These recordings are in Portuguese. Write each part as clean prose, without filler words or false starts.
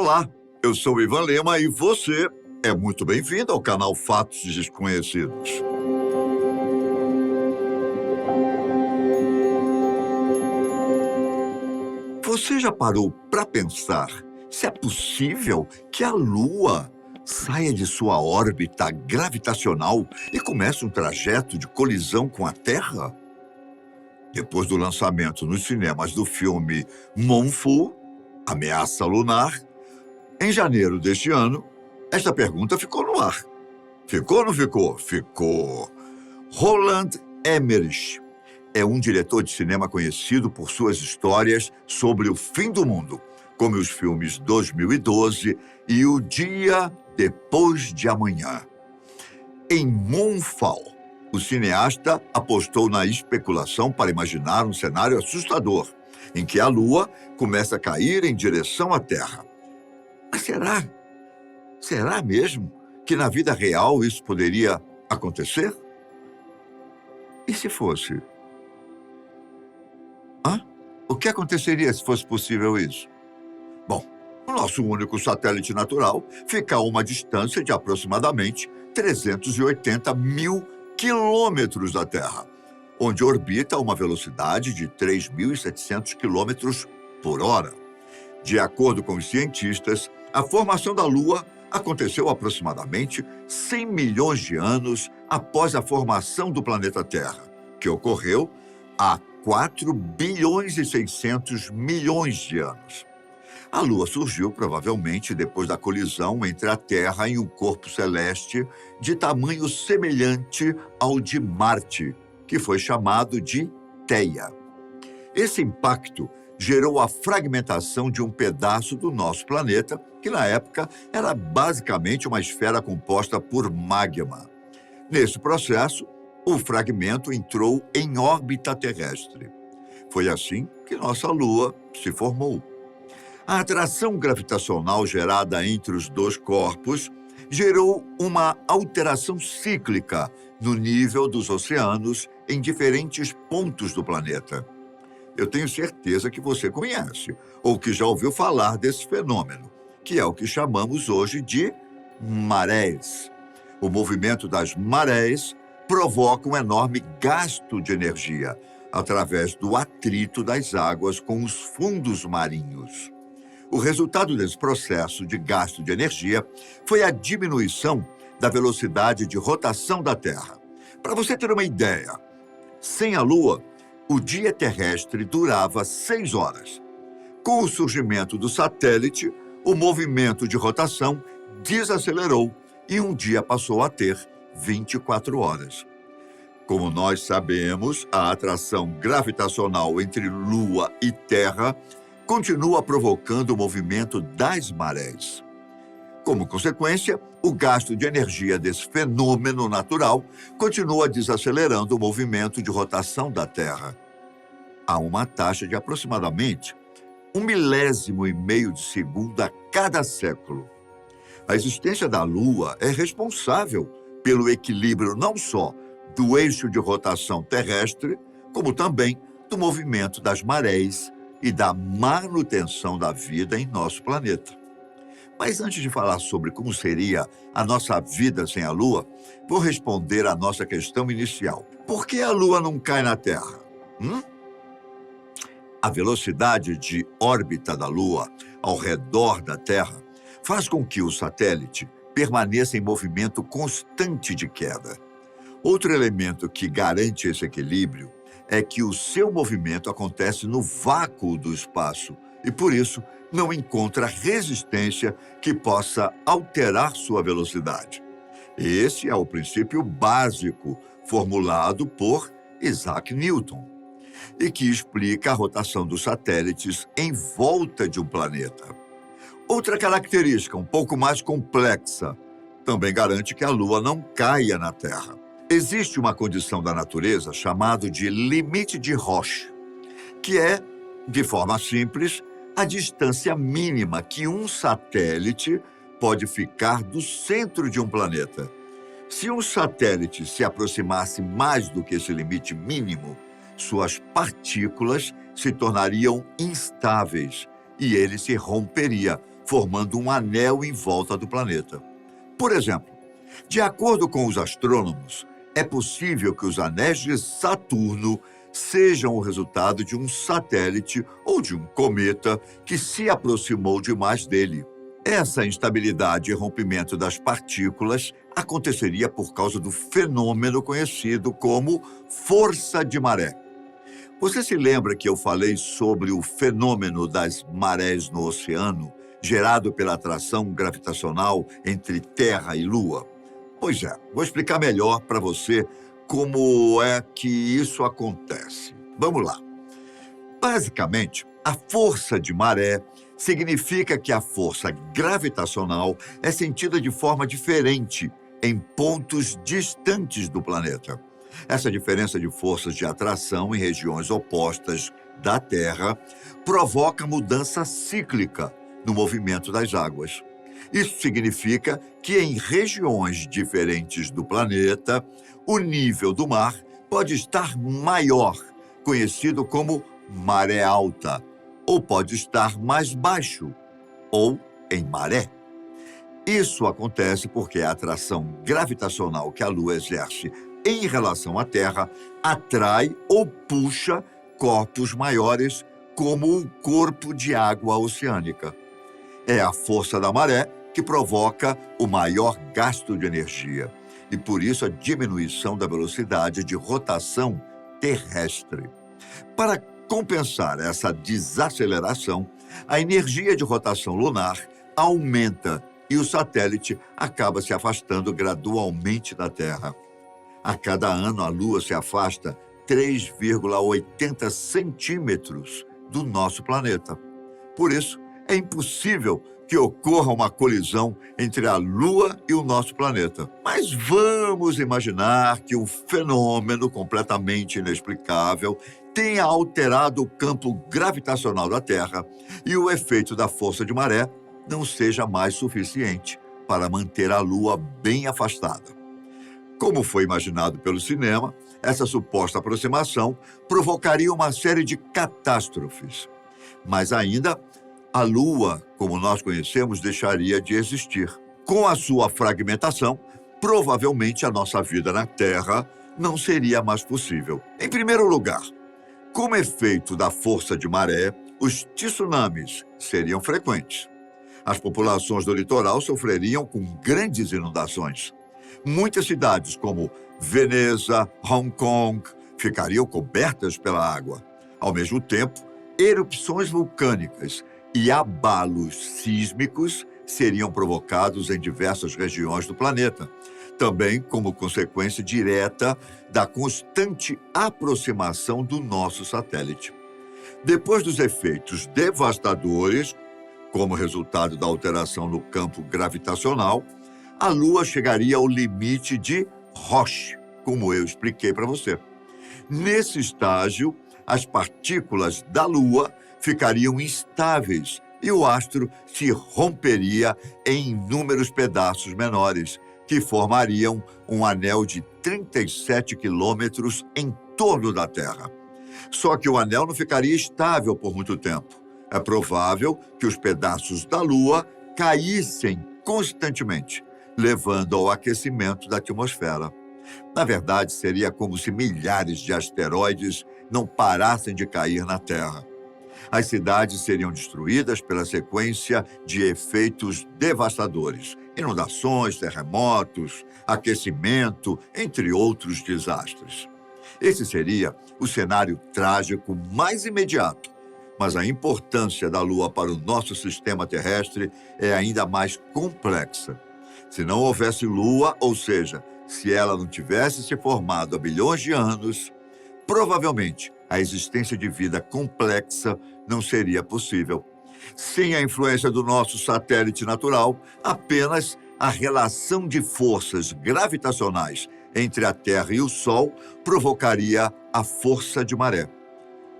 Olá, eu sou o Ivan Lema e você é muito bem-vindo ao canal Fatos Desconhecidos. Você já parou para pensar se é possível que a Lua saia de sua órbita gravitacional e comece um trajeto de colisão com a Terra? Depois do lançamento nos cinemas do filme Moonfall, Ameaça Lunar, em janeiro deste ano, esta pergunta ficou no ar. Ficou ou não ficou? Ficou. Roland Emmerich é um diretor de cinema conhecido por suas histórias sobre o fim do mundo, como os filmes 2012 e O Dia Depois de Amanhã. Em Moonfall, o cineasta apostou na especulação para imaginar um cenário assustador, em que a Lua começa a cair em direção à Terra. Mas será mesmo que na vida real isso poderia acontecer? E se fosse? O que aconteceria se fosse possível isso? Bom, o nosso único satélite natural fica a uma distância de aproximadamente 380 mil quilômetros da Terra, onde orbita a uma velocidade de 3.700 quilômetros por hora. De acordo com os cientistas, a formação da Lua aconteceu aproximadamente 100 milhões de anos após a formação do planeta Terra, que ocorreu há 4 bilhões e 600 milhões de anos. A Lua surgiu provavelmente depois da colisão entre a Terra e um corpo celeste de tamanho semelhante ao de Marte, que foi chamado de Theia. Esse impacto gerou a fragmentação de um pedaço do nosso planeta, que na época era basicamente uma esfera composta por magma. Nesse processo, o fragmento entrou em órbita terrestre. Foi assim que nossa Lua se formou. A atração gravitacional gerada entre os dois corpos gerou uma alteração cíclica no nível dos oceanos em diferentes pontos do planeta. Eu tenho certeza que você conhece, ou que já ouviu falar desse fenômeno, que é o que chamamos hoje de marés. O movimento das marés provoca um enorme gasto de energia através do atrito das águas com os fundos marinhos. O resultado desse processo de gasto de energia foi a diminuição da velocidade de rotação da Terra. Para você ter uma ideia, sem a Lua, o dia terrestre durava 6 horas. Com o surgimento do satélite, o movimento de rotação desacelerou e um dia passou a ter 24 horas. Como nós sabemos, a atração gravitacional entre Lua e Terra continua provocando o movimento das marés. Como consequência, o gasto de energia desse fenômeno natural continua desacelerando o movimento de rotação da Terra. Há uma taxa de aproximadamente 1 milésimo e meio de segundo a cada século. A existência da Lua é responsável pelo equilíbrio não só do eixo de rotação terrestre, como também do movimento das marés e da manutenção da vida em nosso planeta. Mas antes de falar sobre como seria a nossa vida sem a Lua, vou responder à nossa questão inicial. Por que a Lua não cai na Terra? A velocidade de órbita da Lua ao redor da Terra faz com que o satélite permaneça em movimento constante de queda. Outro elemento que garante esse equilíbrio é que o seu movimento acontece no vácuo do espaço e, por isso, não encontra resistência que possa alterar sua velocidade. Esse é o princípio básico formulado por Isaac Newton e que explica a rotação dos satélites em volta de um planeta. Outra característica, um pouco mais complexa, também garante que a Lua não caia na Terra. Existe uma condição da natureza chamada de limite de Roche, que é, de forma simples, a distância mínima que um satélite pode ficar do centro de um planeta. Se um satélite se aproximasse mais do que esse limite mínimo, suas partículas se tornariam instáveis e ele se romperia, formando um anel em volta do planeta. Por exemplo, de acordo com os astrônomos, é possível que os anéis de Saturno sejam o resultado de um satélite ou de um cometa que se aproximou demais dele. Essa instabilidade e rompimento das partículas aconteceria por causa do fenômeno conhecido como força de maré. Você se lembra que eu falei sobre o fenômeno das marés no oceano, gerado pela atração gravitacional entre Terra e Lua? Pois é, vou explicar melhor para você como é que isso acontece. Vamos lá. Basicamente, a força de maré significa que a força gravitacional é sentida de forma diferente em pontos distantes do planeta. Essa diferença de forças de atração em regiões opostas da Terra provoca mudança cíclica no movimento das águas. Isso significa que em regiões diferentes do planeta, o nível do mar pode estar maior, conhecido como maré alta, ou pode estar mais baixo, ou em maré. Isso acontece porque a atração gravitacional que a Lua exerce em relação à Terra atrai ou puxa corpos maiores, como o corpo de água oceânica. É a força da maré que provoca o maior gasto de energia e, por isso, a diminuição da velocidade de rotação terrestre. Para compensar essa desaceleração, a energia de rotação lunar aumenta e o satélite acaba se afastando gradualmente da Terra. A cada ano, a Lua se afasta 3,80 centímetros do nosso planeta. Por isso, é impossível que ocorra uma colisão entre a Lua e o nosso planeta. Mas vamos imaginar que um fenômeno completamente inexplicável tenha alterado o campo gravitacional da Terra e o efeito da força de maré não seja mais suficiente para manter a Lua bem afastada. Como foi imaginado pelo cinema, essa suposta aproximação provocaria uma série de catástrofes. Mas ainda, a Lua, como nós conhecemos, deixaria de existir. Com a sua fragmentação, provavelmente a nossa vida na Terra não seria mais possível. Em primeiro lugar, como efeito da força de maré, os tsunamis seriam frequentes. As populações do litoral sofreriam com grandes inundações. Muitas cidades, como Veneza, Hong Kong, ficariam cobertas pela água. Ao mesmo tempo, erupções vulcânicas e abalos sísmicos seriam provocados em diversas regiões do planeta, também como consequência direta da constante aproximação do nosso satélite. Depois dos efeitos devastadores, como resultado da alteração no campo gravitacional, a Lua chegaria ao limite de Roche, como eu expliquei para você. Nesse estágio, as partículas da Lua ficariam instáveis e o astro se romperia em inúmeros pedaços menores, que formariam um anel de 37 quilômetros em torno da Terra. Só que o anel não ficaria estável por muito tempo. É provável que os pedaços da Lua caíssem constantemente, levando ao aquecimento da atmosfera. Na verdade, seria como se milhares de asteroides não parassem de cair na Terra. As cidades seriam destruídas pela sequência de efeitos devastadores, inundações, terremotos, aquecimento, entre outros desastres. Esse seria o cenário trágico mais imediato, mas a importância da Lua para o nosso sistema terrestre é ainda mais complexa. Se não houvesse Lua, ou seja, se ela não tivesse se formado há bilhões de anos, provavelmente a existência de vida complexa não seria possível. Sem a influência do nosso satélite natural, apenas a relação de forças gravitacionais entre a Terra e o Sol provocaria a força de maré.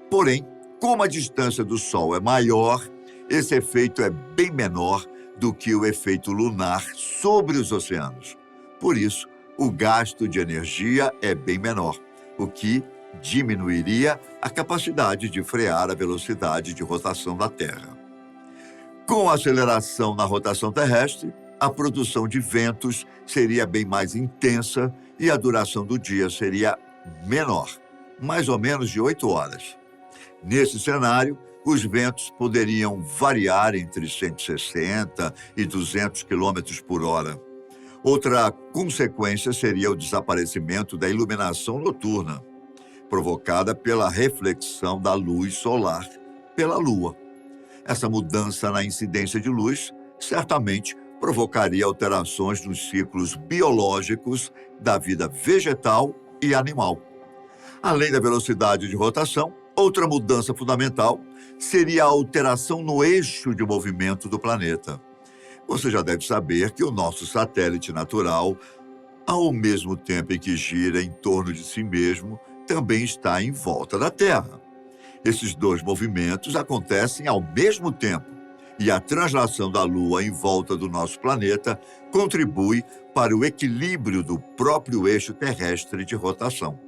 Porém, como a distância do Sol é maior, esse efeito é bem menor do que o efeito lunar sobre os oceanos. Por isso, o gasto de energia é bem menor, o que diminuiria a capacidade de frear a velocidade de rotação da Terra. Com a aceleração na rotação terrestre, a produção de ventos seria bem mais intensa e a duração do dia seria menor, mais ou menos de 8 horas. Nesse cenário, os ventos poderiam variar entre 160 e 200 quilômetros por hora. Outra consequência seria o desaparecimento da iluminação noturna, provocada pela reflexão da luz solar pela Lua. Essa mudança na incidência de luz certamente provocaria alterações nos ciclos biológicos da vida vegetal e animal. Além da velocidade de rotação, outra mudança fundamental seria a alteração no eixo de movimento do planeta. Você já deve saber que o nosso satélite natural, ao mesmo tempo em que gira em torno de si mesmo, também está em volta da Terra. Esses dois movimentos acontecem ao mesmo tempo, e a translação da Lua em volta do nosso planeta contribui para o equilíbrio do próprio eixo terrestre de rotação.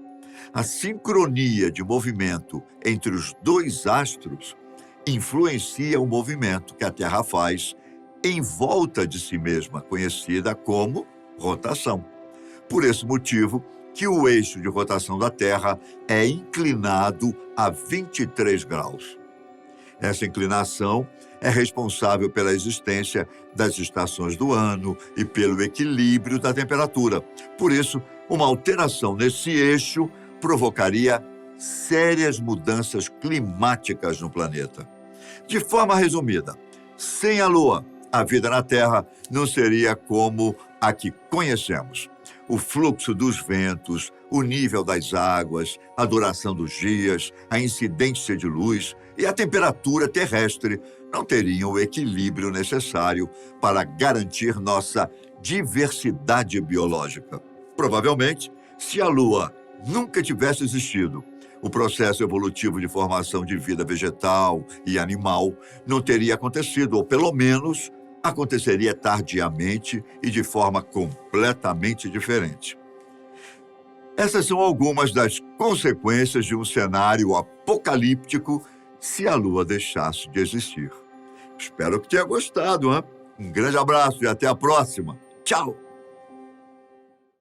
A sincronia de movimento entre os dois astros influencia o movimento que a Terra faz em volta de si mesma, conhecida como rotação. Por esse motivo, que o eixo de rotação da Terra é inclinado a 23 graus. Essa inclinação é responsável pela existência das estações do ano e pelo equilíbrio da temperatura. Por isso, uma alteração nesse eixo provocaria sérias mudanças climáticas no planeta. De forma resumida, sem a Lua, a vida na Terra não seria como a que conhecemos. O fluxo dos ventos, o nível das águas, a duração dos dias, a incidência de luz e a temperatura terrestre não teriam o equilíbrio necessário para garantir nossa diversidade biológica. Provavelmente, se a Lua nunca tivesse existido, o processo evolutivo de formação de vida vegetal e animal não teria acontecido, ou pelo menos aconteceria tardiamente e de forma completamente diferente. Essas são algumas das consequências de um cenário apocalíptico se a Lua deixasse de existir. Espero que tenha gostado, hein? Um grande abraço e até a próxima. Tchau!